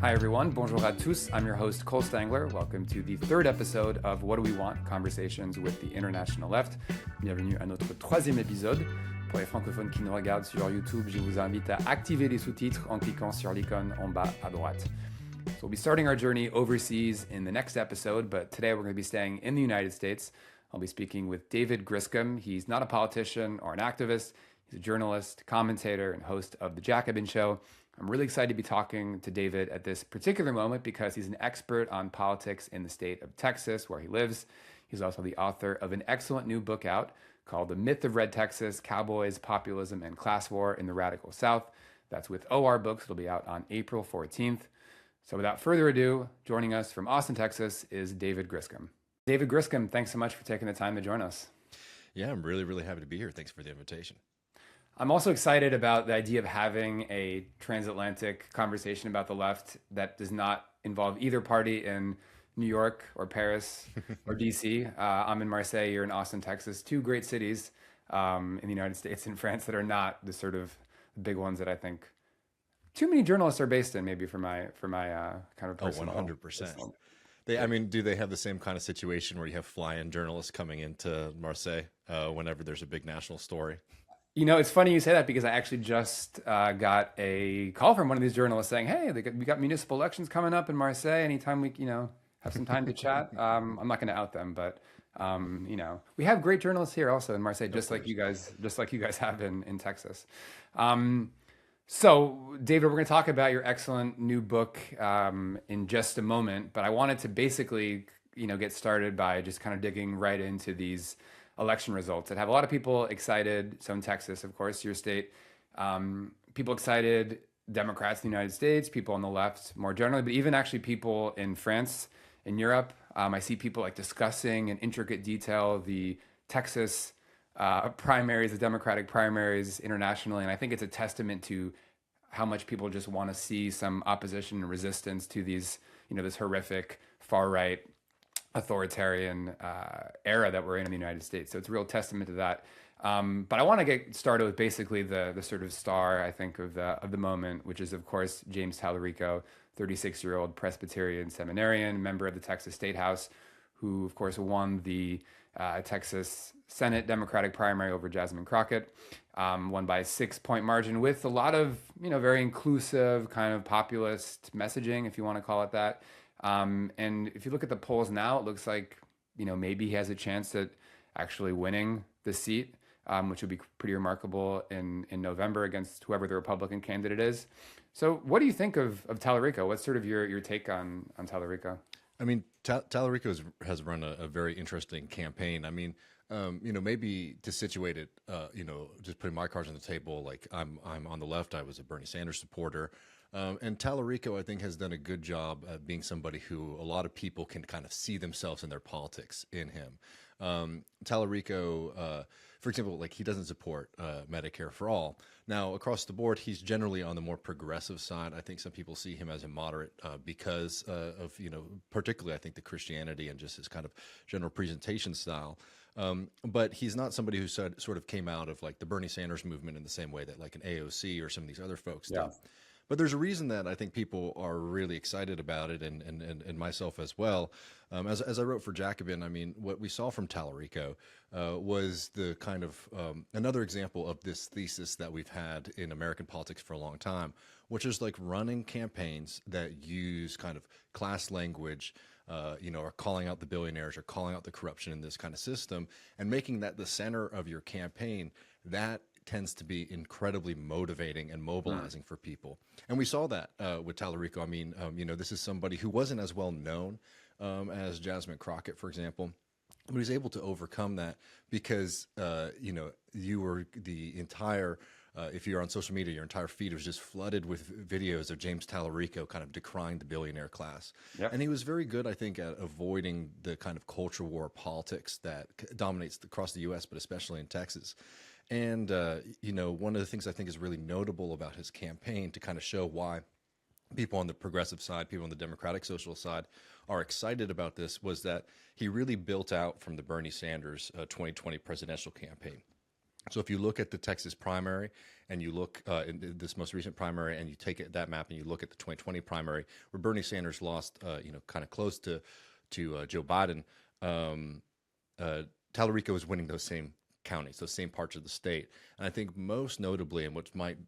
Hi everyone, bonjour à tous. I'm your host Cole Stangler. Welcome to the third episode of What Do We Want? Conversations with the International Left. Bienvenue à notre troisième épisode. Pour les francophones qui nous regardent sur YouTube, je vous invite à activer les sous-titres en cliquant sur l'icône en bas à droite. So we'll be starting our journey overseas in the next episode, but today we're going to be staying in the United States. I'll be speaking with David Griscom. He's not a politician or an activist. He's a journalist, commentator, and host of The Jacobin Show. I'm really excited to be talking to David at this particular moment because he's an expert on politics in the state of Texas, where he lives. He's also the author of an excellent new book out called The Myth of Red Texas, Cowboys, Populism, and Class War in the Radical South. That's with OR Books. It'll be out on April 14th. So without further ado, joining us from Austin, Texas is David Griscom. David Griscom, thanks so much for taking the time to join us. Yeah, I'm really happy to be here. Thanks for the invitation. I'm also excited about the idea of having a transatlantic conversation about the left that does not involve either party in New York or Paris or DC. I'm in Marseille, you're in Austin, Texas, two great cities in the United States and France that are not the sort of big ones that I think too many journalists are based in, maybe for my kind of personal. 100%. Do they have the same kind of situation where you have fly-in journalists coming into Marseille whenever there's a big national story? You know, it's funny you say that because I actually just got a call from one of these journalists saying, hey, we got municipal elections coming up in Marseille. Anytime we, have some time to chat. I'm not going to out them, but, we have great journalists here also in Marseille, just like you guys have in Texas. So, David, we're going to talk about your excellent new book in just a moment, but I wanted to basically, get started by just kind of digging right into these election results that have a lot of people excited. So in Texas, of course, your state, people excited, Democrats in the United States, people on the left more generally, but even actually people in France, in Europe. I see people like discussing in intricate detail the Texas primaries, the Democratic primaries internationally. And I think it's a testament to how much people just want to see some opposition and resistance to these, this horrific far-right authoritarian era that we're in the United States. So it's a real testament to that. But I want to get started with basically the sort of star, I think, of the moment, which is, of course, James Talarico, 36-year-old Presbyterian seminarian, member of the Texas State House, who, of course, won the Texas Senate Democratic primary over Jasmine Crockett, won by a 6-point margin with a lot of, very inclusive kind of populist messaging, if you want to call it that. And if you look at the polls now, it looks like, maybe he has a chance at actually winning the seat, which would be pretty remarkable in November against whoever the Republican candidate is. So what do you think of Talarico? What's sort of your take on Talarico? Talarico has run a very interesting campaign. Maybe to situate it, just putting my cards on the table, like I'm on the left. I was a Bernie Sanders supporter. And Talarico, I think, has done a good job at being somebody who a lot of people can kind of see themselves in their politics in him. Talarico, for example, like he doesn't support Medicare for all. Now, across the board, he's generally on the more progressive side. I think some people see him as a moderate because of, particularly, I think, the Christianity and just his kind of general presentation style. But he's not somebody who sort of came out of like the Bernie Sanders movement in the same way that like an AOC or some of these other folks did. But there's a reason that I think people are really excited about it, and myself as well. As I wrote for Jacobin, what we saw from Talarico was the kind of another example of this thesis that we've had in American politics for a long time, which is like running campaigns that use kind of class language, or calling out the billionaires or calling out the corruption in this kind of system, and making that the center of your campaign. That tends to be incredibly motivating and mobilizing for people. And we saw that with Talarico. This is somebody who wasn't as well known as Jasmine Crockett, for example, but he was able to overcome that because, you were the entire, if you're on social media, your entire feed was just flooded with videos of James Talarico kind of decrying the billionaire class. Yep. And he was very good, I think, at avoiding the kind of culture war politics that dominates across the U.S., but especially in Texas. And, one of the things I think is really notable about his campaign to kind of show why people on the progressive side, people on the Democratic Socialist side are excited about this was that he really built out from the Bernie Sanders 2020 presidential campaign. So if you look at the Texas primary and you look in this most recent primary and you take that map and you look at the 2020 primary where Bernie Sanders lost, kind of close to Joe Biden, Tallarico is winning those same counties, those same parts of the state. And I think most notably, and what might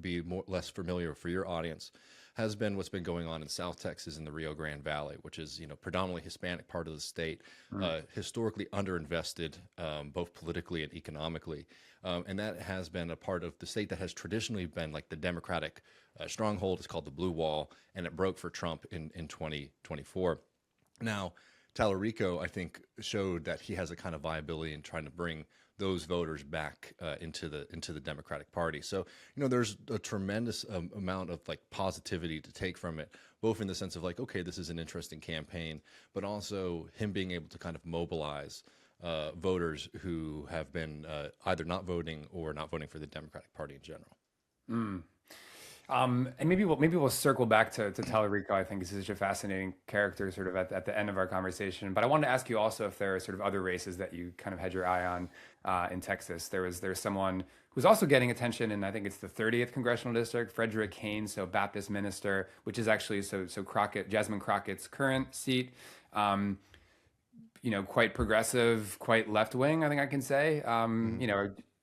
be less familiar for your audience, has been what's been going on in South Texas in the Rio Grande Valley, which is predominantly Hispanic part of the state, historically underinvested, both politically and economically, and that has been a part of the state that has traditionally been like the Democratic stronghold. It's called the Blue Wall, and it broke for Trump in 2024. Now, Tallarico, I think, showed that he has a kind of viability in trying to bring those voters back into the Democratic Party. So, there's a tremendous amount of like positivity to take from it, both in the sense of like, okay, this is an interesting campaign, but also him being able to kind of mobilize voters who have been either not voting or not voting for the Democratic Party in general. And maybe we'll circle back to Tallarico. I think he's such a fascinating character sort of at the end of our conversation. But I wanted to ask you also if there are sort of other races that you kind of had your eye on in Texas. There's someone who's also getting attention, and I think it's the 30th congressional district, Frederick Haynes, so Baptist minister, which is actually so Jasmine Crockett's current seat. Quite progressive, quite left wing, I think I can say.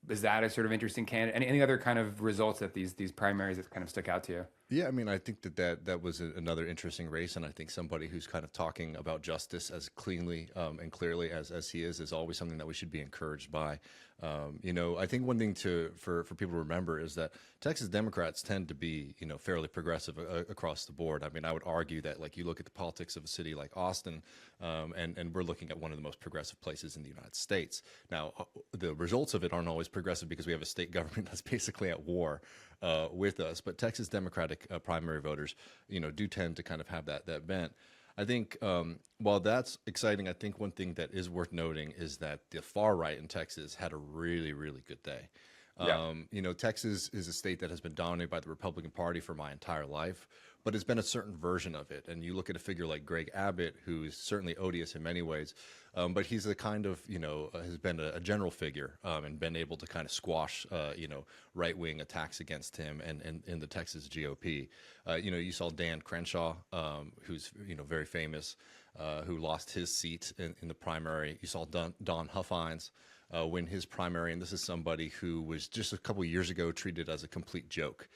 Is that a sort of interesting candidate? Any other kind of results that these primaries that kind of stuck out to you? Yeah, I mean, I think that was another interesting race, and I think somebody who's kind of talking about justice as cleanly and clearly as he is always something that we should be encouraged by. I think one thing for people to remember is that Texas Democrats tend to be fairly progressive across the board. I mean, I would argue that like you look at the politics of a city like Austin, and we're looking at one of the most progressive places in the United States. Now, the results of it aren't always progressive because we have a state government that's basically at war with us. But Texas Democratic primary voters, do tend to kind of have that bent. I think while that's exciting, I think one thing that is worth noting is that the far right in Texas had a really, really good day. Yeah. Texas is a state that has been dominated by the Republican Party for my entire life, but it's been a certain version of it. And you look at a figure like Greg Abbott, who is certainly odious in many ways, but he's a kind of, has been a general figure and been able to kind of squash, right-wing attacks against him and in the Texas GOP. You saw Dan Crenshaw, who's, very famous, who lost his seat in the primary. You saw Don Huffines win his primary, and this is somebody who was just a couple of years ago treated as a complete joke.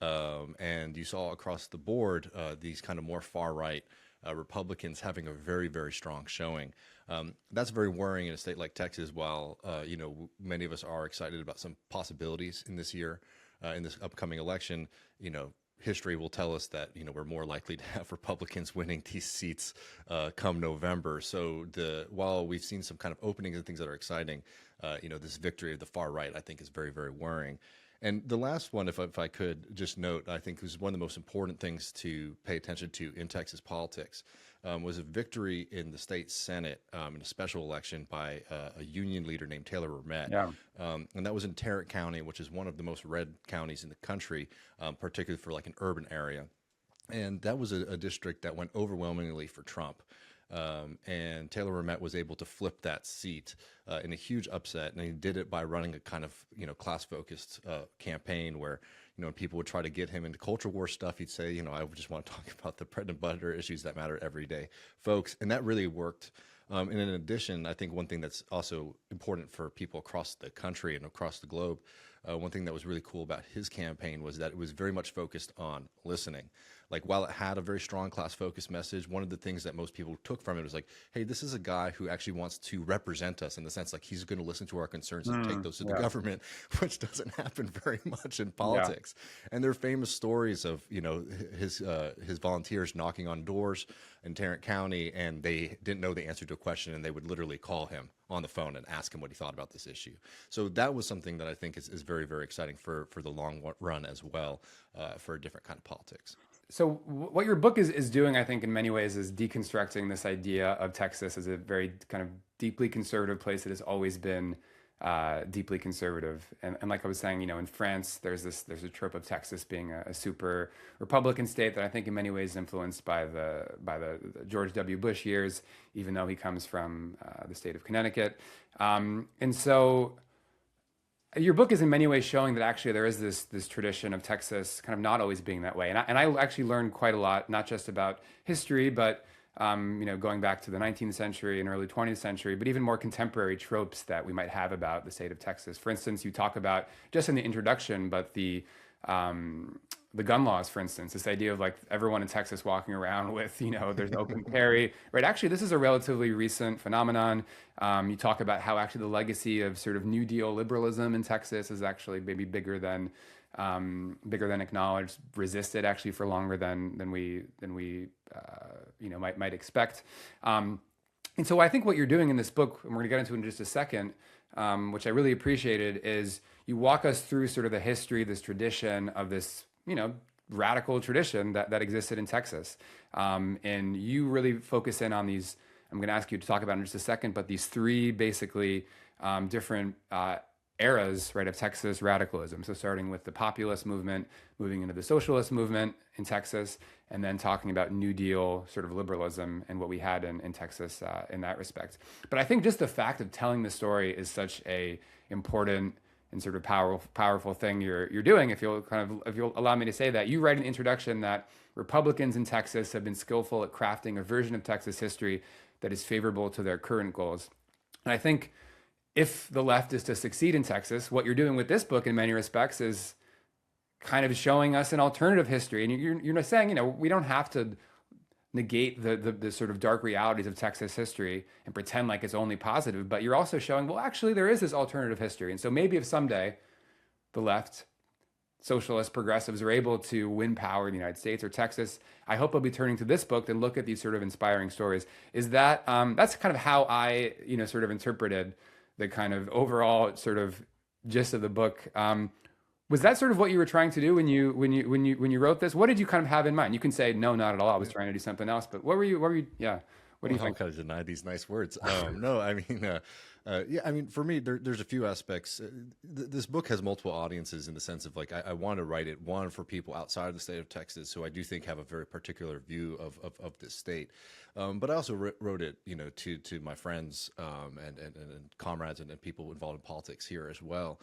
And you saw across the board these kind of more far-right Republicans having a very, very strong showing. That's very worrying in a state like Texas. While many of us are excited about some possibilities in this year, in this upcoming election, history will tell us that we're more likely to have Republicans winning these seats come November. So while we've seen some kind of openings and things that are exciting, this victory of the far right, I think, is very, very worrying. And the last one, if I could just note, I think is one of the most important things to pay attention to in Texas politics, was a victory in the state Senate in a special election by a union leader named Taylor Ramett. Yeah. And that was in Tarrant County, which is one of the most red counties in the country, particularly for like an urban area. And that was a district that went overwhelmingly for Trump. And Taylor Ramett was able to flip that seat in a huge upset, and he did it by running a kind of class-focused campaign where when people would try to get him into culture war stuff, he'd say, I just want to talk about the bread and butter issues that matter every day, folks, and that really worked. And in addition, I think one thing that's also important for people across the country and across the globe, one thing that was really cool about his campaign was that it was very much focused on listening. Like, while it had a very strong class-focused message, one of the things that most people took from it was like, hey, this is a guy who actually wants to represent us in the sense like he's going to listen to our concerns and take those to the government, which doesn't happen very much in politics. Yeah. And there are famous stories of, his volunteers knocking on doors in Tarrant County, and they didn't know the answer to a question, and they would literally call him on the phone and ask him what he thought about this issue. So that was something that I think is very, very exciting for the long run as well, for a different kind of politics. So what your book is doing, I think, in many ways, is deconstructing this idea of Texas as a very kind of deeply conservative place that has always been deeply conservative. And like I was saying, in France, there's a trope of Texas being a super Republican state that I think in many ways is influenced by the George W. Bush years, even though he comes from the state of Connecticut. And so your book is in many ways showing that actually there is this tradition of Texas kind of not always being that way. And I actually learned quite a lot, not just about history, but going back to the 19th century and early 20th century, but even more contemporary tropes that we might have about the state of Texas. For instance, you talk about, just in the introduction, but the gun laws, for instance, this idea of like everyone in Texas walking around with, there's open carry, right? Actually, this is a relatively recent phenomenon. You talk about how actually the legacy of sort of New Deal liberalism in Texas is actually maybe bigger than acknowledged, resisted actually for longer than we might expect. And so I think what you're doing in this book, and we're going to get into it in just a second, which I really appreciated, is you walk us through sort of the history, this tradition of this, radical tradition that existed in Texas. And you really focus in on these, I'm going to ask you to talk about in just a second, but these three basically different eras, right, of Texas radicalism. So starting with the populist movement, moving into the socialist movement in Texas, and then talking about New Deal sort of liberalism and what we had in Texas in that respect. But I think just the fact of telling the story is such a important and sort of powerful thing you're doing. If you'll allow me to say that, you write an introduction that Republicans in Texas have been skillful at crafting a version of Texas history that is favorable to their current goals. And I think if the left is to succeed in Texas, what you're doing with this book in many respects is kind of showing us an alternative history. And you're not saying, we don't have to negate the sort of dark realities of Texas history and pretend like it's only positive, but you're also showing, well, actually there is this alternative history. And so maybe if someday the left, socialists, progressives are able to win power in the United States or Texas, I hope I'll be turning to this book to look at these sort of inspiring stories. Is that, that's kind of how I, sort of interpreted the kind of overall sort of gist of the book. Was that sort of what you were trying to do when you wrote this? What did you kind of have in mind? You can say no, not at all. I was trying to do something else. But what were you? Yeah. What do you think? How could I deny these nice words? No, I mean, I mean, for me, there's a few aspects. This book has multiple audiences in the sense of like I want to write it one for people outside of the state of Texas, who I do think have a very particular view of this state. But I also wrote it, to my friends and comrades and people involved in politics here as well.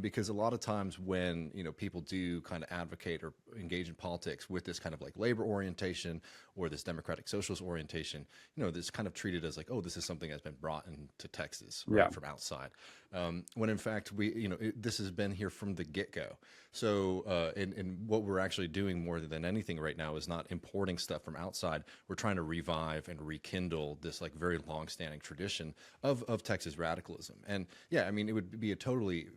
Because a lot of times when, people do kind of advocate or engage in politics with this kind of like labor orientation or this democratic socialist orientation, this kind of treated as like, oh, this is something that's been brought into Texas, right, from outside. When in fact this has been here from the get-go. So and what we're actually doing more than anything right now is not importing stuff from outside. We're trying to revive and rekindle this like very long-standing tradition of Texas radicalism. And yeah, I mean, it would be a totally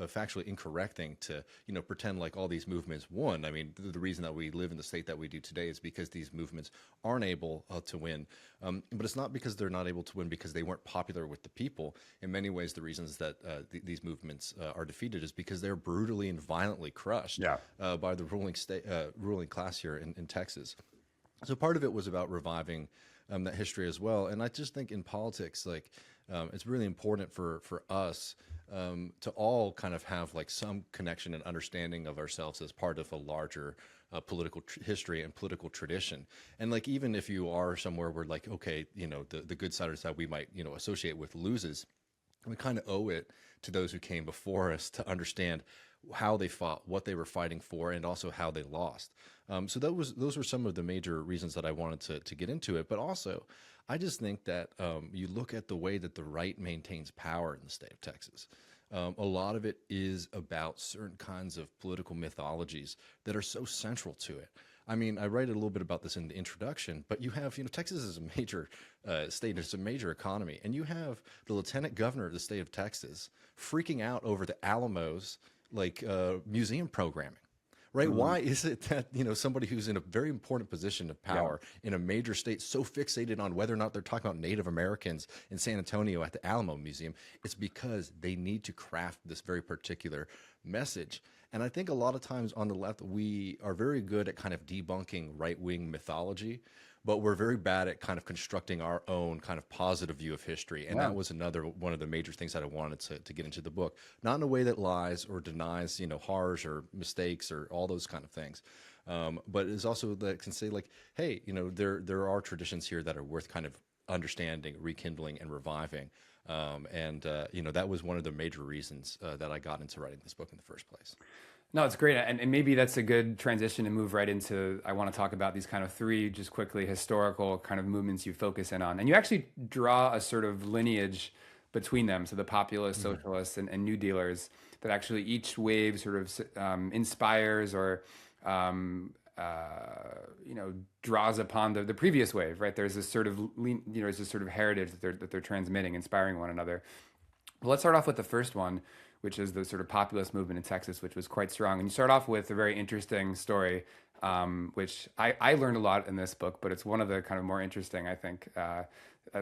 factually incorrect thing to pretend like all these movements won. I mean, the reason that we live in the state that we do today is because these movements aren't able to win. But it's not because they're not able to win because they weren't popular with the people. In many ways, the reasons that these movements are defeated is because they're brutally and violently crushed by the ruling class here in Texas. So part of it was about reviving that history as well. And I just think in politics, like it's really important for us to all kind of have like some connection and understanding of ourselves as part of a larger political history and political tradition. And like, even if you are somewhere where like, okay, the good side or side we might, associate with loses, we kind of owe it to those who came before us to understand how they fought, what they were fighting for, and also how they lost. So those were some of the major reasons that I wanted to get into it. But also, I just think that you look at the way that the right maintains power in the state of Texas. A lot of it is about certain kinds of political mythologies that are so central to it. I mean, I write a little bit about this in the introduction, but you have, Texas is a major state, it's a major economy, and you have the lieutenant governor of the state of Texas freaking out over the Alamo's museum programming. Right? Mm-hmm. Why is it that, somebody who's in a very important position of power in a major state so fixated on whether or not they're talking about Native Americans in San Antonio at the Alamo Museum? It's because they need to craft this very particular message. And I think a lot of times on the left, we are very good at kind of debunking right-wing mythology, but we're very bad at kind of constructing our own kind of positive view of history. And that was another one of the major things that I wanted to get into the book, not in a way that lies or denies, horrors or mistakes or all those kind of things. But it's also that can say like, hey, there are traditions here that are worth kind of understanding, rekindling, and reviving. That was one of the major reasons that I got into writing this book in the first place. No, it's great. And maybe that's a good transition to move right into, I want to talk about these kind of three, just quickly, historical kind of movements you focus in on. And you actually draw a sort of lineage between them. So the populist, socialists, and New Dealers, that actually each wave sort of inspires or, draws upon the previous wave, right? There's this sort of, there's this sort of heritage that they're transmitting, inspiring one another. Well, let's start off with the first one, which is the sort of populist movement in Texas, which was quite strong. And you start off with a very interesting story, which I learned a lot in this book, but it's one of the kind of more interesting, I think,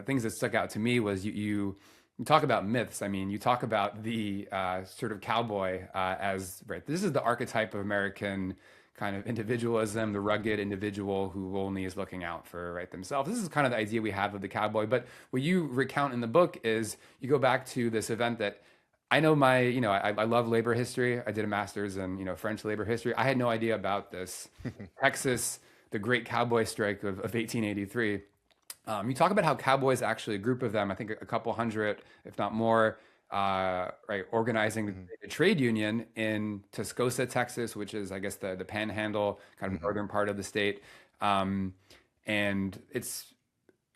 things that stuck out to me was you talk about myths. I mean, you talk about the sort of cowboy as, right, this is the archetype of American kind of individualism, the rugged individual who only is looking out for themselves. This is kind of the idea we have of the cowboy. But what you recount in the book is you go back to this event that I know I love labor history. I did a master's in, French labor history. I had no idea about this. Texas, the great cowboy strike of 1883. You talk about how cowboys, actually, a group of them, I think a couple hundred, if not more, organizing a trade union in Tascosa, Texas, which is, I guess, the panhandle, kind of northern part of the state. And it's,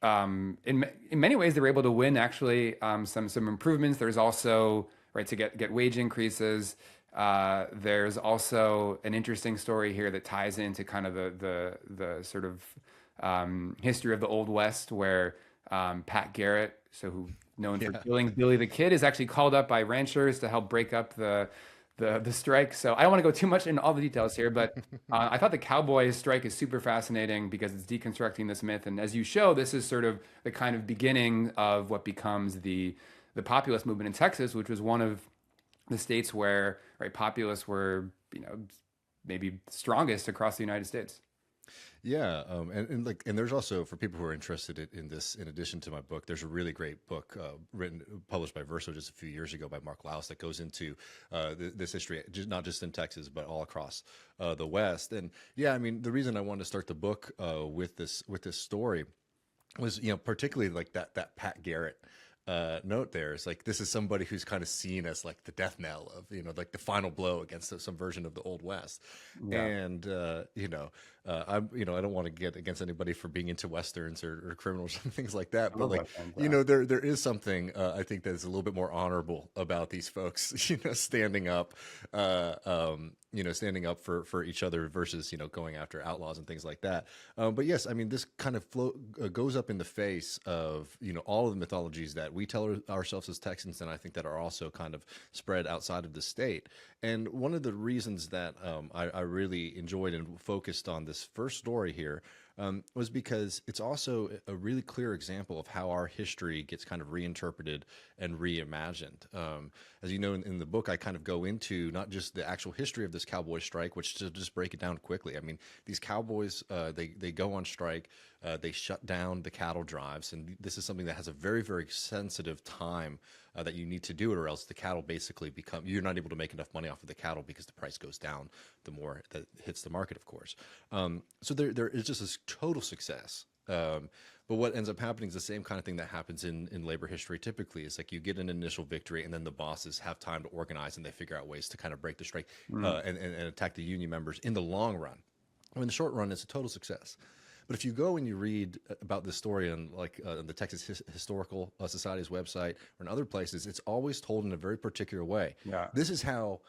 in many ways, they were able to win, actually, some improvements. There's also, to get wage increases. There's also an interesting story here that ties into kind of the sort of history of the Old West, where Pat Garrett, who known for killing Billy the Kid, is actually called up by ranchers to help break up the strike. So I don't want to go too much into all the details here, but I thought the cowboy strike is super fascinating because it's deconstructing this myth. And as you show, this is sort of the kind of beginning of what becomes the populist movement in Texas, which was one of the states where populists were, maybe strongest across the United States. Yeah, and there's also, for people who are interested in this, in addition to my book, there's a really great book published by Verso just a few years ago by Mark Laus that goes into this history, not just in Texas, but all across the West. And yeah, I mean, the reason I wanted to start the book with this story was, particularly like that Pat Garrett note there is like, this is somebody who's kind of seen as like the death knell of, like the final blow against some version of the Old West. Yeah. And, I don't want to get against anybody for being into Westerns or criminals and things like that. But like, there is something, I think that is a little bit more honorable about these folks, standing up, standing up for each other versus, going after outlaws and things like that. But yes, I mean, this kind of goes up in the face of, all of the mythologies that we tell ourselves as Texans, and I think that are also kind of spread outside of the state. And one of the reasons that I really enjoyed and focused on this first story here was because it's also a really clear example of how our history gets kind of reinterpreted and reimagined. As you know, in the book, I kind of go into not just the actual history of this cowboy strike, which, to just break it down quickly, I mean, these cowboys, they go on strike, they shut down the cattle drives, and this is something that has a very, very sensitive time that you need to do it, or else the cattle basically you're not able to make enough money off of the cattle because the price goes down the more that hits the market, of course. So there is just this total success. But what ends up happening is the same kind of thing that happens in labor history typically. Is like you get an initial victory, and then the bosses have time to organize, and they figure out ways to kind of break the strike and attack the union members in the long run. I mean, in the short run, it's a total success. But if you go and you read about this story on the Texas Historical Society's website or in other places, it's always told in a very particular way. Yeah. This is how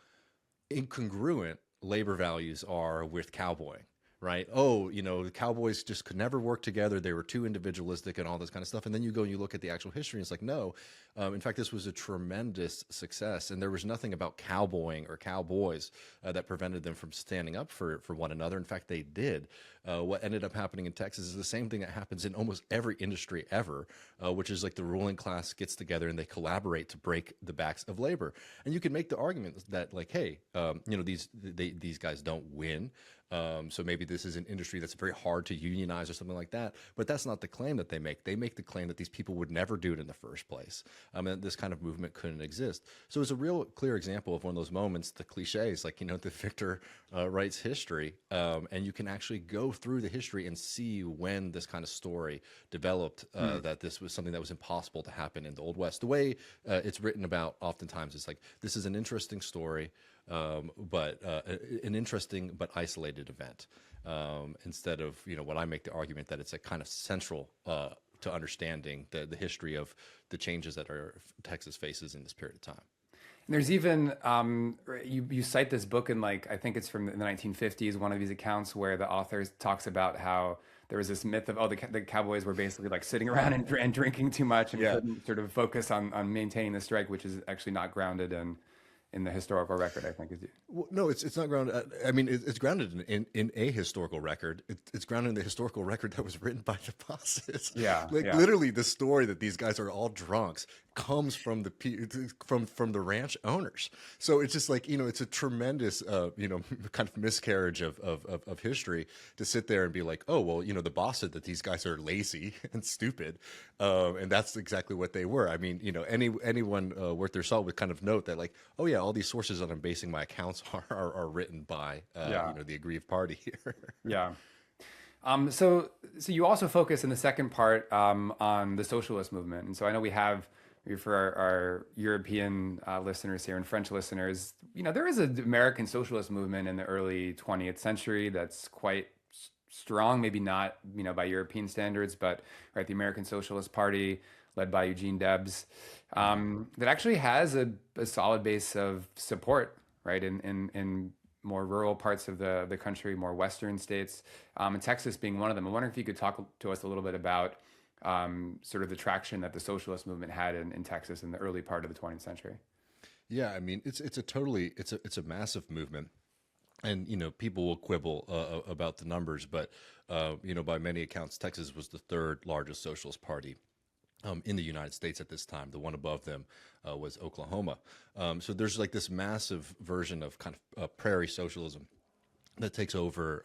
incongruent labor values are with cowboying. Right? Oh, the cowboys just could never work together. They were too individualistic and all this kind of stuff. And then you go and you look at the actual history, and it's like, no. In fact, this was a tremendous success. And there was nothing about cowboying or cowboys that prevented them from standing up for one another. In fact, they did. What ended up happening in Texas is the same thing that happens in almost every industry ever, which is like the ruling class gets together and they collaborate to break the backs of labor. And you can make the argument that like, hey, these guys don't win. So maybe this is an industry that's very hard to unionize or something like that. But that's not the claim that they make. They make the claim that these people would never do it in the first place. And this kind of movement couldn't exist. So it's a real clear example of one of those moments, the cliches, like, the victor writes history. And you can actually go through the history and see when this kind of story developed, that this was something that was impossible to happen in the Old West. The way it's written about oftentimes is like, this is an interesting story, but an interesting but isolated event, instead of what I make the argument that it's a kind of central to understanding the history of the changes that Texas faces in this period of time. And there's even you cite this book in, like, I think it's from the 1950s, one of these accounts where the author talks about how there was this myth of, the Cowboys were basically like sitting around and drinking too much and couldn't sort of focus on maintaining the strike, which is actually not grounded in the historical record, I think. Well, no, it's not grounded. I mean, it's grounded in a historical record. It's grounded in the historical record that was written by the bosses. Literally, the story that these guys are all drunks comes from the ranch owners. So it's just like, it's a tremendous kind of miscarriage of history to sit there and be like, oh well, the boss said that these guys are lazy and stupid, and that's exactly what they were. I mean, anyone worth their salt would kind of note that, like, oh yeah, all these sources that I'm basing my accounts are written by the aggrieved party here. Yeah. So you also focus in the second part on the socialist movement, and so I know we have, for our European listeners here and French listeners, there is an American socialist movement in the early 20th century that's quite strong, maybe not, by European standards, but the American Socialist Party, led by Eugene Debs, that actually has a solid base of support, in more rural parts of the country, more Western states, and Texas being one of them. I wonder if you could talk to us a little bit about sort of the traction that the socialist movement had in Texas in the early part of the 20th century. Yeah, I mean, it's a massive movement, and people will quibble about the numbers, but by many accounts, Texas was the third largest socialist party in the United States at this time. The one above them was Oklahoma. So there's like this massive version of kind of prairie socialism that takes over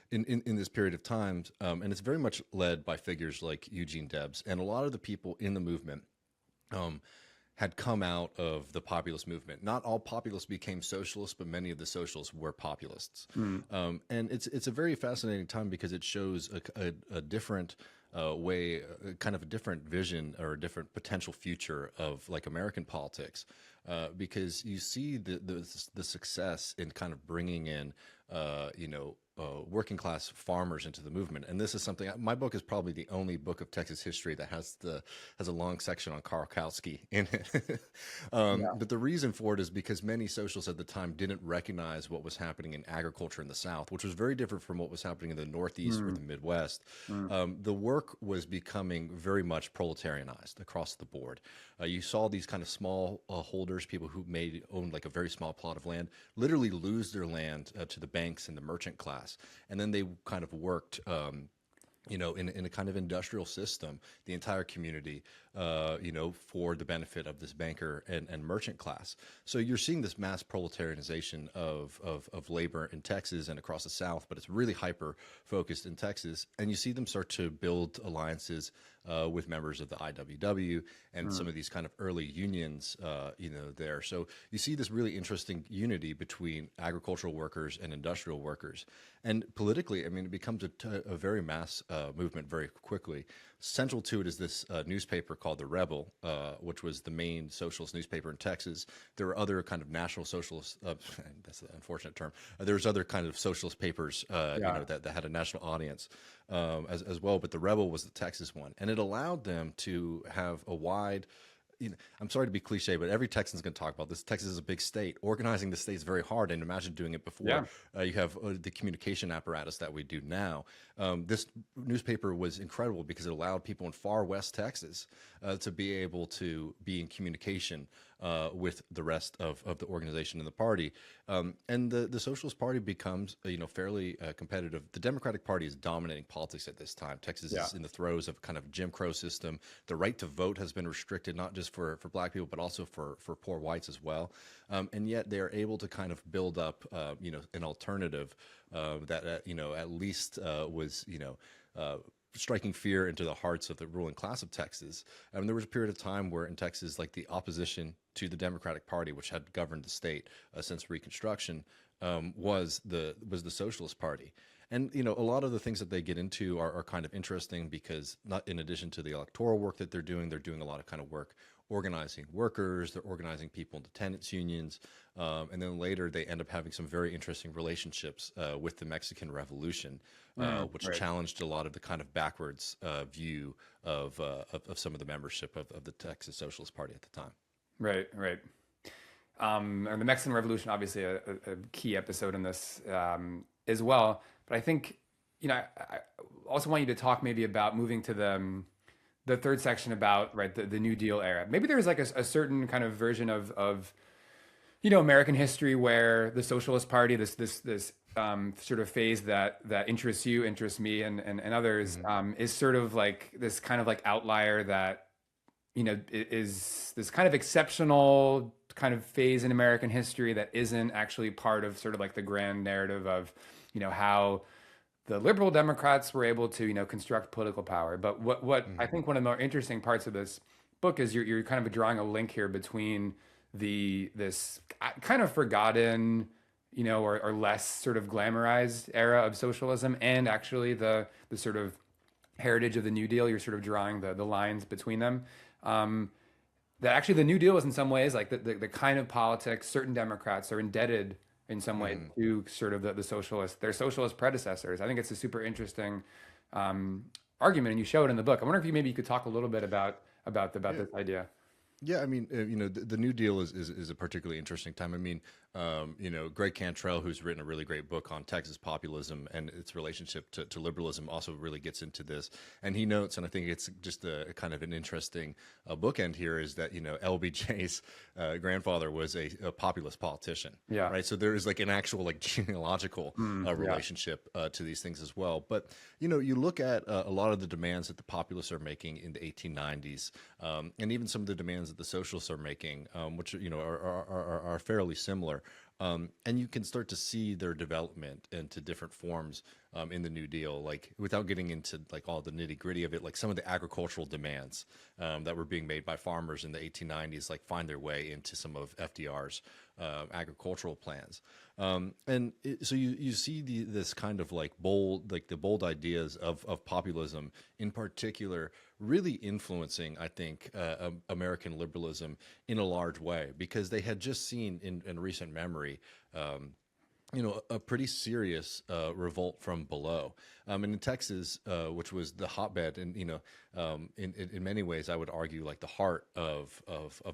in this period of time, and it's very much led by figures like Eugene Debs, and a lot of the people in the movement had come out of the populist movement. Not all populists became socialists, but many of the socialists were populists. And it's a very fascinating time because it shows a different way, kind of a different vision or a different potential future of like American politics, because you see the success in kind of bringing in working class farmers into the movement. And this is something, my book is probably the only book of Texas history that has a long section on Karl Kautsky in it. But the reason for it is because many socialists at the time didn't recognize what was happening in agriculture in the South, which was very different from what was happening in the Northeast or the Midwest. The work was becoming very much proletarianized across the board. You saw these kind of small holders, people who owned like a very small plot of land, literally lose their land to the banks and the merchant class. And then they kind of worked, in a kind of industrial system, the entire community, for the benefit of this banker and merchant class. So you're seeing this mass proletarianization of labor in Texas and across the South, but it's really hyper focused in Texas. And you see them start to build alliances with members of the IWW and some of these kind of early unions, there. So you see this really interesting unity between agricultural workers and industrial workers. And politically, I mean, it becomes a very mass movement very quickly. Central to it is this newspaper called The Rebel, which was the main socialist newspaper in Texas. There were other kind of national socialist, that's an unfortunate term. There was other kind of socialist papers, that had a national audience as well. But The Rebel was the Texas one. And it allowed them to have a wide, I'm sorry to be cliche, but every Texan's going to talk about this. Texas is a big state. Organizing the state is very hard, and imagine doing it before you have the communication apparatus that we do now. This newspaper was incredible because it allowed people in far west Texas to be able to be in communication with the rest of the organization and the party. And the Socialist Party becomes, fairly competitive. The Democratic Party is dominating politics at this time. Texas is in the throes of kind of Jim Crow system. The right to vote has been restricted, not just for black people, but also for poor whites as well. And yet they are able to kind of build up, an alternative that, at least was, striking fear into the hearts of the ruling class of Texas. There was a period of time where in Texas, like the opposition to the Democratic Party, which had governed the state since Reconstruction, was the Socialist Party. And, a lot of the things that they get into are kind of interesting because not in addition to the electoral work that they're doing a lot of kind of work organizing workers, they're organizing people into tenants unions. And then later they end up having some very interesting relationships with the Mexican Revolution, which challenged a lot of the kind of backwards view of some of the membership of the Texas Socialist Party at the time. Right. And the Mexican Revolution, obviously a key episode in this as well. But I think, I also want you to talk maybe about moving to the third section about the New Deal era. Maybe there's like a certain kind of version of American history where the Socialist Party, this sort of phase that interests you, interests me, and others, is sort of like this kind of like outlier that is this kind of exceptional kind of phase in American history that isn't actually part of sort of like the grand narrative of how the liberal Democrats were able to, construct political power. But what I think one of the more interesting parts of this book is you're kind of drawing a link here between this kind of forgotten, or less sort of glamorized era of socialism and actually the sort of heritage of the New Deal. You're sort of drawing the lines between them. That actually the New Deal is in some ways like the kind of politics certain Democrats are indebted in some way to sort of their socialist predecessors. I think it's a super interesting argument, and you show it in the book. I wonder if you could talk a little bit about this idea. Yeah, I mean, the New Deal is a particularly interesting time. I mean, Greg Cantrell, who's written a really great book on Texas populism and its relationship to liberalism, also really gets into this. And he notes, and I think it's just a kind of an interesting bookend here, is that LBJ's grandfather was a populist politician. Yeah. Right. So there is like an actual like genealogical relationship to these things as well. But you look at a lot of the demands that the populists are making in the 1890s, and even some of the demands that the socialists are making, which are fairly similar. And you can start to see their development into different forms in the New Deal, like without getting into like all the nitty gritty of it, like some of the agricultural demands that were being made by farmers in the 1890s, like find their way into some of FDR's agricultural plans. So you see this kind of like the bold ideas of populism in particular really influencing, I think, American liberalism in a large way, because they had just seen in recent memory, a pretty serious revolt from below. And in Texas, which was the hotbed, and in many ways, I would argue like the heart of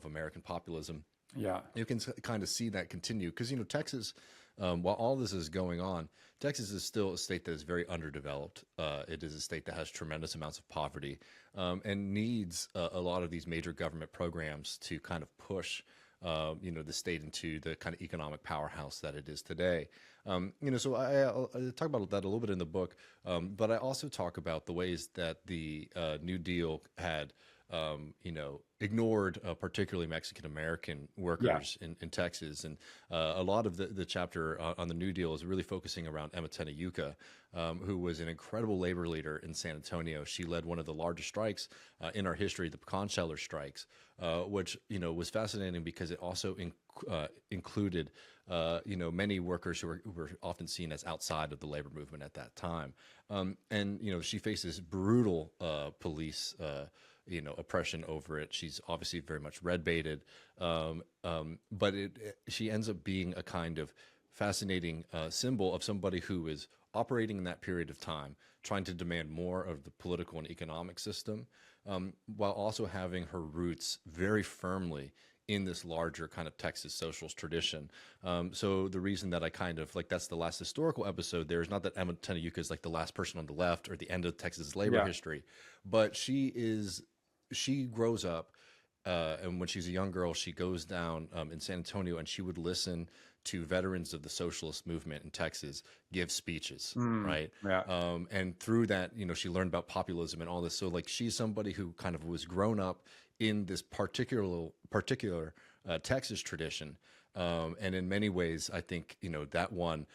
American populism. Yeah, you can kind of see that continue because Texas. While all this is going on, Texas is still a state that is very underdeveloped. It is a state that has tremendous amounts of poverty and needs a lot of these major government programs to kind of push, the state into the kind of economic powerhouse that it is today. So I talk about that a little bit in the book, but I also talk about the ways that the New Deal had ignored particularly Mexican-American workers in Texas. And a lot of the chapter on the New Deal is really focusing around Emma Tenayuca, who was an incredible labor leader in San Antonio. She led one of the largest strikes in our history, the pecan sheller strikes, which, was fascinating because it also included, many workers who were often seen as outside of the labor movement at that time. And she faces brutal police oppression over it. She's obviously very much red baited, but she ends up being a kind of fascinating symbol of somebody who is operating in that period of time, trying to demand more of the political and economic system, while also having her roots very firmly in this larger kind of Texas socialist tradition. So the reason that I kind of like, that's the last historical episode there is not that Emma Tenayuca is like the last person on the left or the end of Texas labor history, but she grows up and when she's a young girl, she goes down in San Antonio, and she would listen to veterans of the socialist movement in Texas give speeches, right? Yeah. And through that, she learned about populism and all this. So like, she's somebody who kind of was grown up in this particular Texas tradition. And in many ways, I think, that one,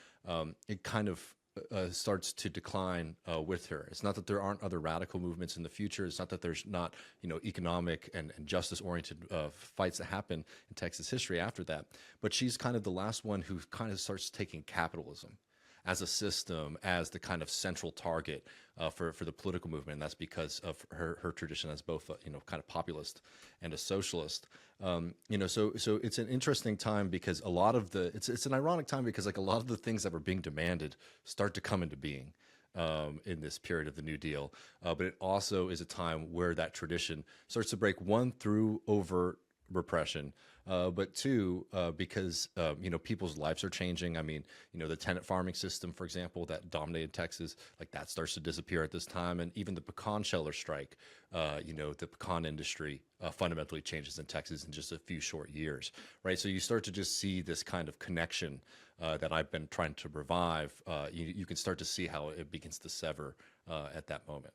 it kind of starts to decline with her. It's not that there aren't other radical movements in the future. It's not that there's not, economic and justice-oriented fights that happen in Texas history after that. But she's kind of the last one who kind of starts taking capitalism as a system, as the kind of central target for the political movement. And that's because of her tradition as both, kind of populist and a socialist. So it's an interesting time because a lot of it's an ironic time because like a lot of the things that were being demanded start to come into being in this period of the New Deal. But it also is a time where that tradition starts to break, one, through overt repression, but two, because people's lives are changing. I mean, the tenant farming system, for example, that dominated Texas, like that starts to disappear at this time, and even the pecan sheller strike, the pecan industry fundamentally changes in Texas in just a few short years, right? So you start to just see this kind of connection that I've been trying to revive. You can start to see how it begins to sever at that moment.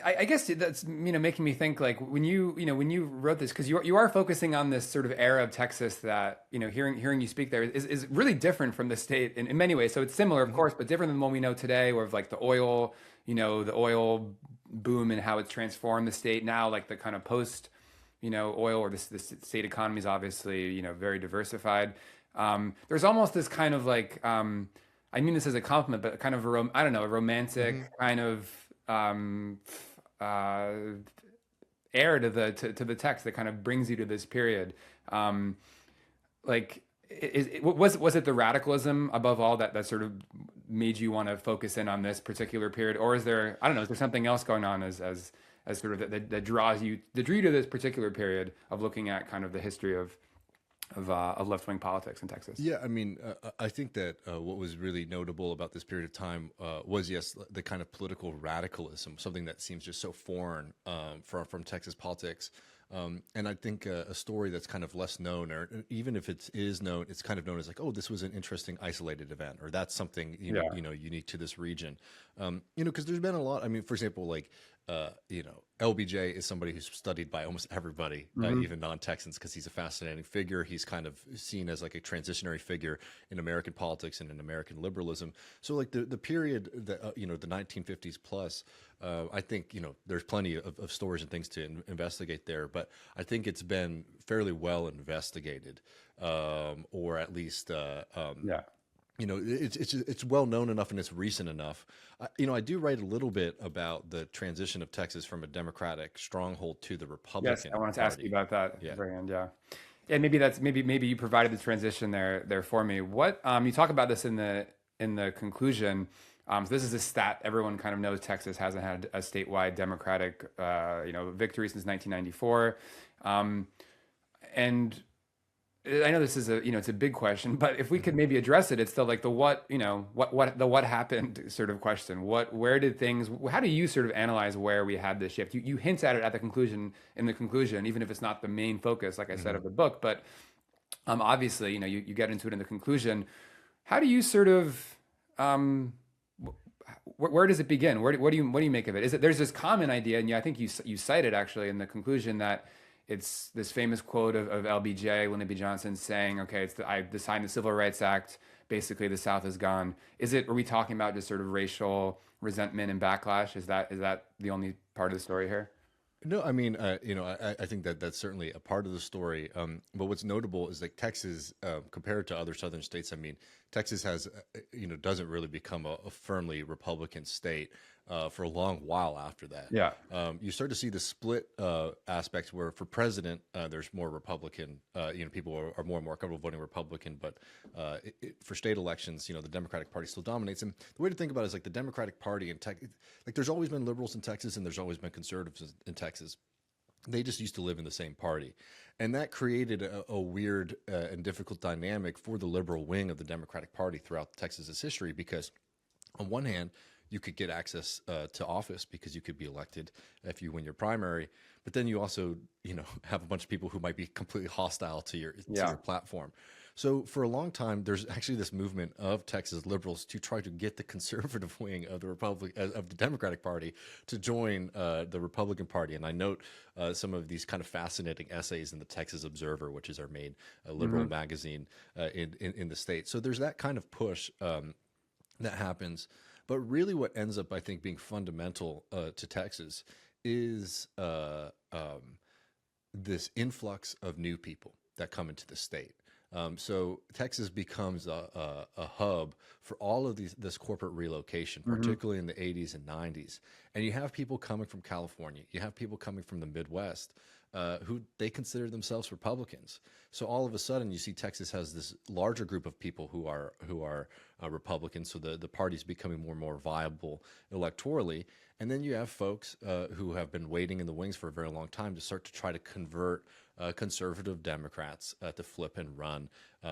I guess that's making me think like when you wrote this, because you are focusing on this sort of era of Texas that hearing you speak there is really different from the state in many ways. So it's similar, of course, but different than what we know today, where like the oil boom and how it's transformed the state now, like the kind of post oil, or the state economy is obviously very diversified. There's almost this kind of like I mean this as a compliment, but kind of a romantic kind of air to the text that kind of brings you to this period. Was it the radicalism above all that sort of made you want to focus in on this particular period, or is there something else going on as sort of that drew you to this particular period of looking at kind of the history of left-wing politics in Texas? Yeah, I mean, I think that what was really notable about this period of time was, yes, the kind of political radicalism, something that seems just so foreign from Texas politics. And I think a story that's kind of less known, or even if it is known, it's kind of known as like, oh, this was an interesting isolated event, or that's something unique to this region. Because there's been a lot. I mean, for example, like LBJ is somebody who's studied by almost everybody, even non-Texans, because he's a fascinating figure. He's kind of seen as like a transitionary figure in American politics and in American liberalism. So like the period that the 1950s plus, I think there's plenty of stories and things to investigate there, but I think it's been fairly well investigated, or at least it's well known enough and it's recent enough. I do write a little bit about the transition of Texas from a Democratic stronghold to the Republican. Yes, I wanted to ask you about that. Yeah. Very end, yeah. And maybe you provided the transition there for me. What you talk about this in the conclusion. So this is a stat everyone kind of knows. Texas hasn't had a statewide Democratic victory since 1994, and I know this is it's a big question, but if we could maybe address it, it's still like the what happened sort of question. How do you sort of analyze where we had this shift? You hint at it at the conclusion, even if it's not the main focus, like I said, of the book, but obviously, you get into it in the conclusion. How do you sort of, where does it begin? What do you make of it? There's this common idea, and I think you cited actually in the conclusion that it's this famous quote of LBJ, Lyndon B. Johnson, saying, "Okay, I signed the Civil Rights Act. Basically, the South is gone." Are we talking about just sort of racial resentment and backlash? Is that the only part of the story here? No, I mean, I think that that's certainly a part of the story. But what's notable is like Texas, compared to other southern states, I mean, Texas has, doesn't really become a firmly Republican state for a long while after that. Yeah. You start to see the split aspects where for president, there's more Republican, people are more and more comfortable voting Republican, but for state elections, the Democratic Party still dominates. And the way to think about it is like the Democratic Party in Texas, like there's always been liberals in Texas and there's always been conservatives in Texas. They just used to live in the same party. And that created a weird and difficult dynamic for the liberal wing of the Democratic Party throughout Texas's history, because on one hand, you could get access to office because you could be elected if you win your primary. But then you also, have a bunch of people who might be completely hostile to your platform. So for a long time, there's actually this movement of Texas liberals to try to get the conservative wing of the Democratic Party to join the Republican Party. And I note some of these kind of fascinating essays in the Texas Observer, which is our main liberal magazine in the state. So there's that kind of push that happens. But really what ends up, I think, being fundamental to Texas is this influx of new people that come into the state. So Texas becomes a hub for all of this corporate relocation, particularly in the 80s and 90s. And you have people coming from California, you have people coming from the Midwest who they consider themselves Republicans. So all of a sudden you see Texas has this larger group of people who are Republicans. So the party's becoming more and more viable electorally. And then you have folks who have been waiting in the wings for a very long time to start to try to convert conservative Democrats to flip and run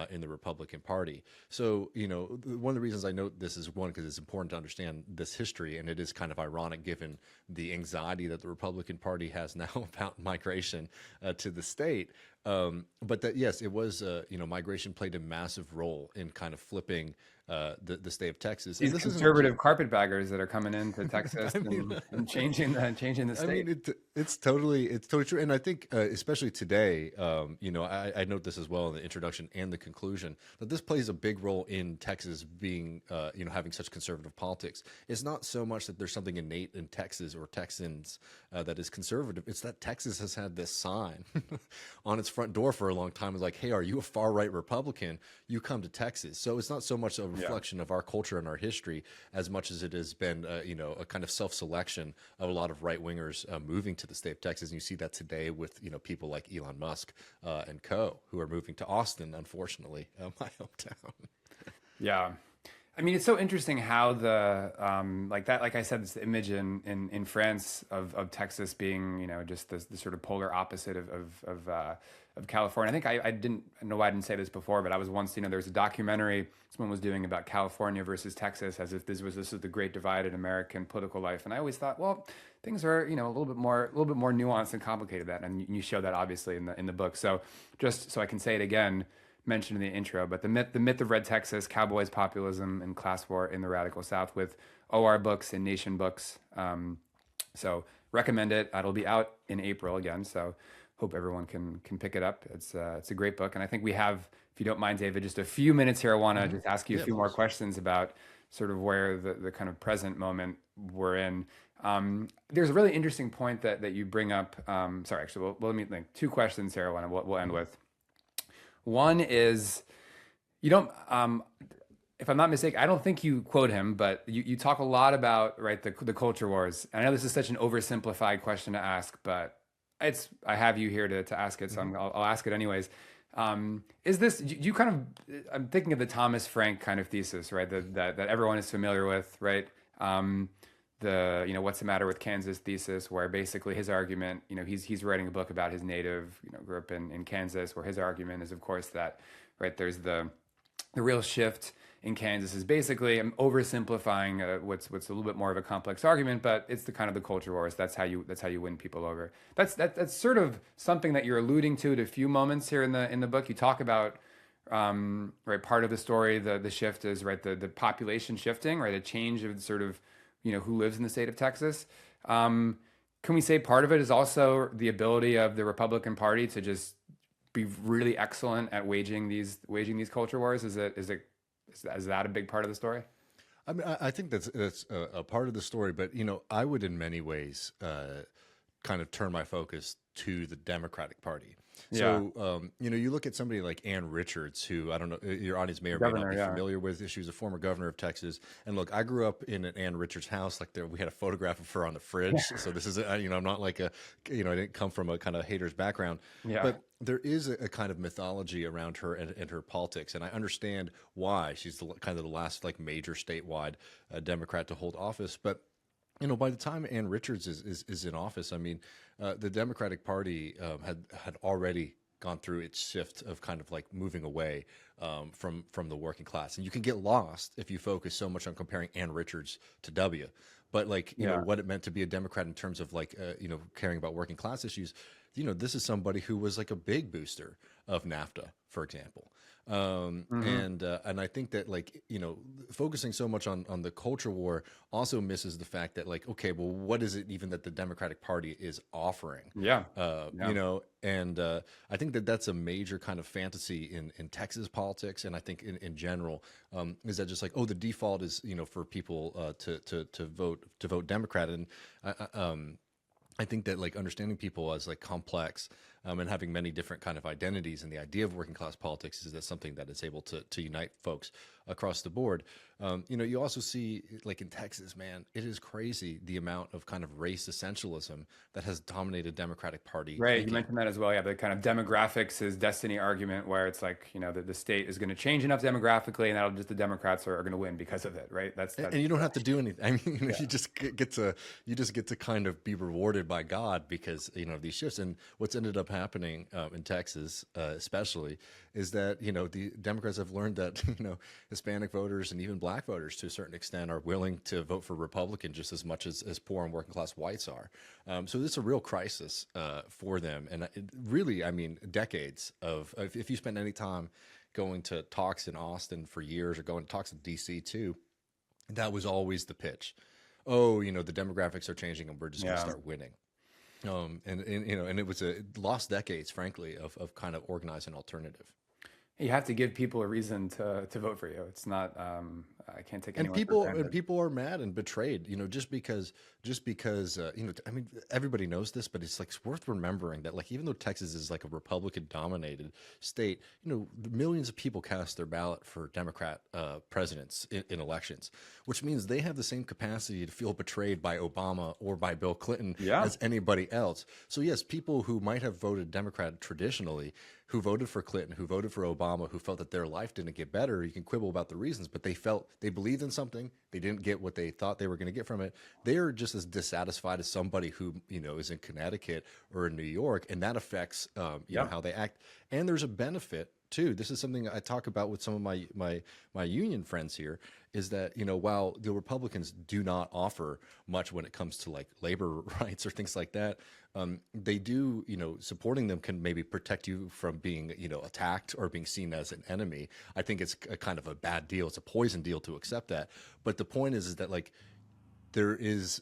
in the Republican Party. So, one of the reasons I note this is one, because it's important to understand this history, and it is kind of ironic given the anxiety that the Republican Party has now about migration to the state. But that, yes, it was, migration played a massive role in kind of flipping the state of Texas. These conservative carpetbaggers that are coming into Texas and changing the state. I mean, it's totally true. And I think, especially today, I note this as well in the introduction and the conclusion, that this plays a big role in Texas being, having such conservative politics. It's not so much that there's something innate in Texas or Texans that is conservative. It's that Texas has had this sign on its front door for a long time. It's like, hey, are you a far right Republican? You come to Texas. So it's not so much a reflection of our culture and our history as much as it has been, a kind of self-selection of a lot of right-wingers moving to the state of Texas. And you see that today with, people like Elon Musk and co. who are moving to Austin, unfortunately, my hometown. Yeah. I mean, it's so interesting how the like I said, this image in France of Texas being, just the sort of polar opposite of California. I think I didn't know why I didn't say this before, but I was once, there was a documentary someone was doing about California versus Texas, as if this was the great divide in American political life. And I always thought, well, things are, a little bit more nuanced and complicated than that. And you show that obviously in the book. So just so I can say it again, mentioned in the intro, but the myth of red Texas, Cowboys, populism, and class war in the radical South, with OR Books and Nation Books. So recommend it. It'll be out in April again. So hope everyone can pick it up. It's a great book, and I think we have, if you don't mind, David, just a few minutes here. I want to just ask you a few more questions about sort of where the kind of present moment we're in. There's a really interesting point that you bring up. Sorry, actually, let me think. Two questions here. We'll end with. One is, you don't, if I'm not mistaken, I don't think you quote him, but you talk a lot about, right, the culture wars. And I know this is such an oversimplified question to ask, but I have you here to ask it, so I'll ask it anyways. Is this, you kind of, I'm thinking of the Thomas Frank kind of thesis, right, that everyone is familiar with, right? The what's the matter with Kansas thesis, where basically his argument, he's writing a book about his native, grew up in Kansas, where his argument is, of course, that, right, there's the real shift in Kansas is basically, I'm oversimplifying what's a little bit more of a complex argument, but it's the kind of the culture wars. That's how you win people over. That's sort of something that you're alluding to at a few moments here in the book. You talk about right, part of the story, the shift is, right, the population shifting, right, a change of sort of who lives in the state of Texas. Can we say part of it is also the ability of the Republican Party to just be really excellent at waging these culture wars? Is that a big part of the story? I mean, I think that's a part of the story, but I would in many ways kind of turn my focus to the Democratic Party. So, you look at somebody like Ann Richards, who I don't know, your audience may or may not be familiar with. She was a former governor of Texas. And look, I grew up in an Ann Richards house. Like we had a photograph of her on the fridge. So this is, I'm not like I didn't come from a kind of hater's background. But there is a kind of mythology around her and her politics. And I understand why. She's kind of the last like major statewide Democrat to hold office. But by the time Ann Richards is in office, I mean, the Democratic Party had already gone through its shift of kind of like moving away from the working class. And you can get lost if you focus so much on comparing Ann Richards to W. But like, you know, what it meant to be a Democrat in terms of like, you know, caring about working class issues, you know, this is somebody who was like a big booster of NAFTA, for example. And I think that, like, you know, focusing so much on the culture war also misses the fact that, like, okay, well, what is it even that the Democratic Party is offering? You know, and I think that that's a major kind of fantasy in Texas politics, and I think in general, is that just like, oh, the default is, you know, for people to vote Democrat, and I think that, like, understanding people as like complex and having many different kind of identities, and the idea of working class politics is that something that is able to unite folks across the board. You know, you also see, like in Texas, man, it is crazy the amount of kind of race essentialism that has dominated Democratic Party. Right, thinking. you mentioned that as well. Yeah, the kind of demographics is destiny argument, where it's like, you know, the state is going to change enough demographically, and that'll just, the Democrats are going to win because of it, right? That's and you don't have to do anything. I mean, you know, you just get to kind of be rewarded by God because, you know, these shifts. And what's ended up happening in Texas, especially, is that, you know, the Democrats have learned that, you know, Hispanic voters and even Black voters to a certain extent are willing to vote for Republican just as much as poor and working class whites are. So this is a real crisis for them. And it really, I mean, decades of, if you spend any time going to talks in Austin for years, or going to talks in DC too, that was always the pitch. Oh, you know, the demographics are changing and we're just going to start winning. And you know, and it was lost decades, frankly, of kind of organizing an alternative. You have to give people a reason to vote for you. It's not, I can't take anyone And for granted. people are mad and betrayed, you know, just because you know, I mean, everybody knows this, but it's like, it's worth remembering that, like, even though Texas is like a Republican dominated state, you know, millions of people cast their ballot for Democrat presidents in elections, which means they have the same capacity to feel betrayed by Obama or by Bill Clinton as anybody else. So yes, people who might have voted Democrat traditionally, who voted for Clinton, who voted for Obama, who felt that their life didn't get better, you can quibble about the reasons, but they believed in something, they didn't get what they thought they were going to get from it. They're just as dissatisfied as somebody who, you know, is in Connecticut or in New York, and that affects you know, how they act. And there's a benefit too. This is something I talk about with some of my union friends here, is that, you know, while the Republicans do not offer much when it comes to like labor rights or things like that, they do, you know, supporting them can maybe protect you from being, you know, attacked or being seen as an enemy. I think it's a kind of a bad deal. It's a poison deal to accept that. But the point is that, like, there is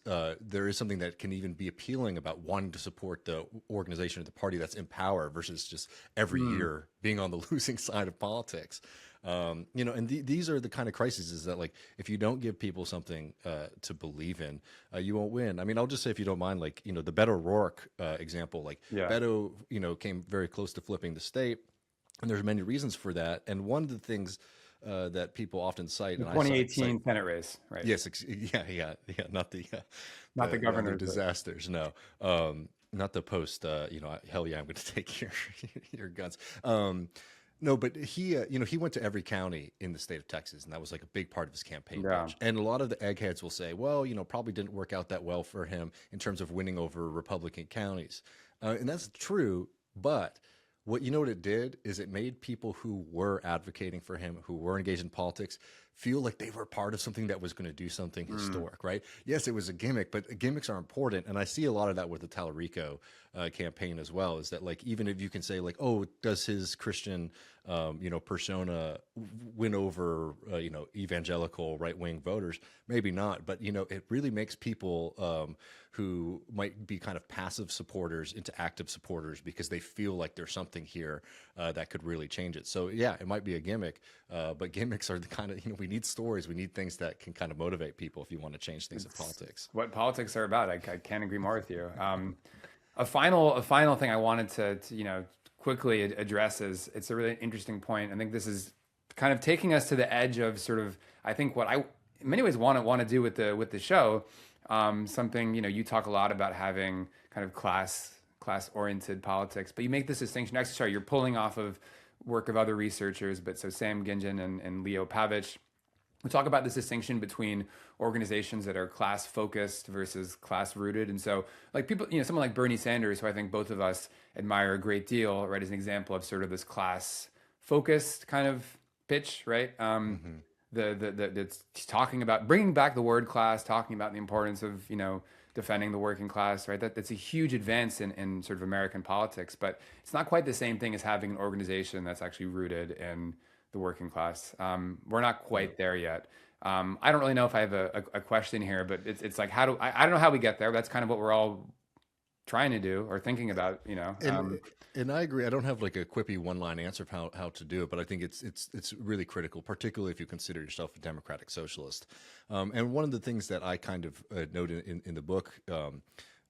something that can even be appealing about wanting to support the organization or the party that's in power versus just every year being on the losing side of politics. You know, and these are the kind of crises is that, like, if you don't give people something to believe in, you won't win. I mean, I'll just say, if you don't mind, like, you know, the Beto O'Rourke example, like Beto, you know, came very close to flipping the state, and there's many reasons for that. And one of the things that people often cite, The and 2018 Senate race, right? Yes, yeah, not the governor disasters, no, not the post. You know, hell yeah, I'm going to take your guns. No, but he, you know, he went to every county in the state of Texas, and that was like a big part of his campaign pitch. And a lot of the eggheads will say, well, you know, probably didn't work out that well for him in terms of winning over Republican counties, and that's true, but what it did is it made people who were advocating for him, who were engaged in politics, feel like they were part of something that was going to do something historic, right? Yes, it was a gimmick, but gimmicks are important. And I see a lot of that with the Tallarico campaign as well, is that, like, even if you can say, like, oh, does his Christian, you know, persona win over, you know, evangelical right-wing voters? Maybe not, but, you know, it really makes people who might be kind of passive supporters into active supporters because they feel like there's something here that could really change it. So yeah, it might be a gimmick, but gimmicks are the kind of, you know, we need stories, we need things that can kind of motivate people if you want to change things in politics. What politics are about. I can't agree more with you. A final thing I wanted to you know, quickly address is, it's a really interesting point. I think this is kind of taking us to the edge of sort of, I think, what I in many ways want to do with the show. Something, you know, you talk a lot about having kind of class oriented politics, but you make this distinction. Actually, sorry, you're pulling off of work of other researchers, but so Sam Gingen and Leo Pavich, we talk about this distinction between organizations that are class focused versus class rooted. And so like people, someone like Bernie Sanders, who I think both of us admire a great deal, right, as an example of sort of this class focused kind of pitch, right? It's talking about bringing back the word class, talking about the importance of, defending the working class, right? That's a huge advance in sort of American politics, but it's not quite the same thing as having an organization that's actually rooted in the working class. We're not quite there yet. I don't really know if I have a question here, but it's like, I don't know how we get there. That's kind of what we're all trying to do or thinking about, And I agree. I don't have like a quippy one-line answer of how to do it, but I think it's really critical, particularly if you consider yourself a democratic socialist. And one of the things that I kind of note in the book,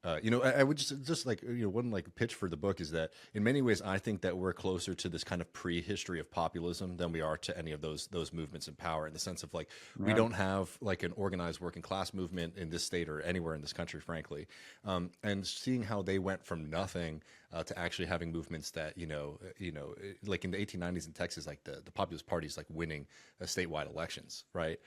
I would just like, one like pitch for the book is that in many ways, I think that we're closer to this kind of prehistory of populism than we are to any of those movements in power, in the sense of like, we don't have like an organized working class movement in this state or anywhere in this country, frankly. And seeing how they went from nothing to actually having movements that, like in the 1890s in Texas, like the Populist Party is like winning statewide elections, right?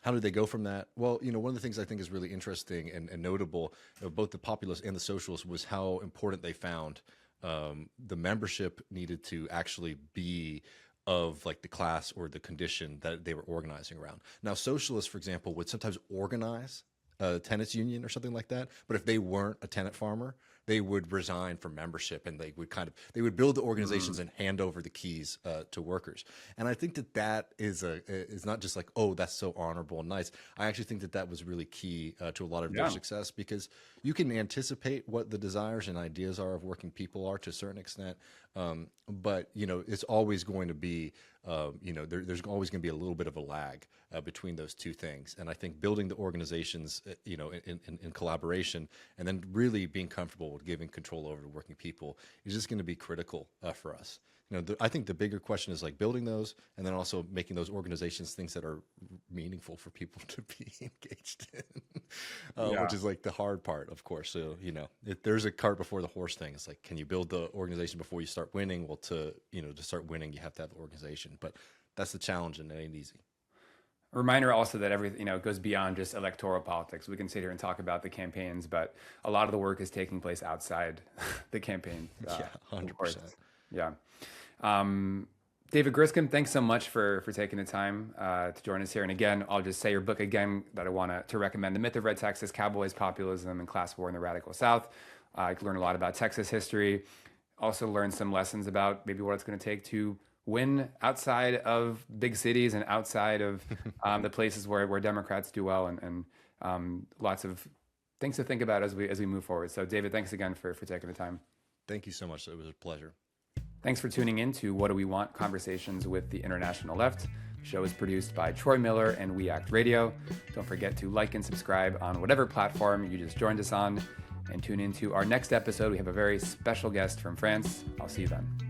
How did they go from that? Well, one of the things I think is really interesting and notable of both the populists and the socialists was how important they found the membership needed to actually be of like the class or the condition that they were organizing around. Now, socialists, for example, would sometimes organize a tenants union or something like that, but if they weren't a tenant farmer, they would resign from membership, and they would build the organizations and hand over the keys to workers. And I think that is not just like, oh, that's so honorable and nice. I actually think that was really key to a lot of their success, because you can anticipate what the desires and ideas are of working people are to a certain extent, but it's always going to be there's always going to be a little bit of a lag between those two things. And I think building the organizations, in collaboration, and then really being comfortable with giving control over to working people is just going to be critical for us. I think the bigger question is like building those, and then also making those organizations things that are meaningful for people to be engaged in, which is like the hard part, of course. So, if there's a cart before the horse thing, it's like, can you build the organization before you start winning? Well, to start winning, you have to have the organization, but that's the challenge, and it ain't easy. A reminder also that everything, it goes beyond just electoral politics. We can sit here and talk about the campaigns, but a lot of the work is taking place outside the campaign. 100%. Yeah. David Griscom, thanks so much for taking the time to join us here. And again, I'll just say your book again that I want to recommend, The Myth of Red Texas, Cowboys, Populism, and Class War in the Radical South. I could learn a lot about Texas history, also learn some lessons about maybe what it's going to take to win outside of big cities and outside of the places where Democrats do well, and lots of things to think about as we move forward. So David, thanks again for taking the time. Thank you so much. It was a pleasure. Thanks for tuning in to What Do We Want? Conversations with the International Left. The show is produced by Troy Miller and We Act Radio. Don't forget to like and subscribe on whatever platform you just joined us on, and tune into our next episode. We have a very special guest from France. I'll see you then.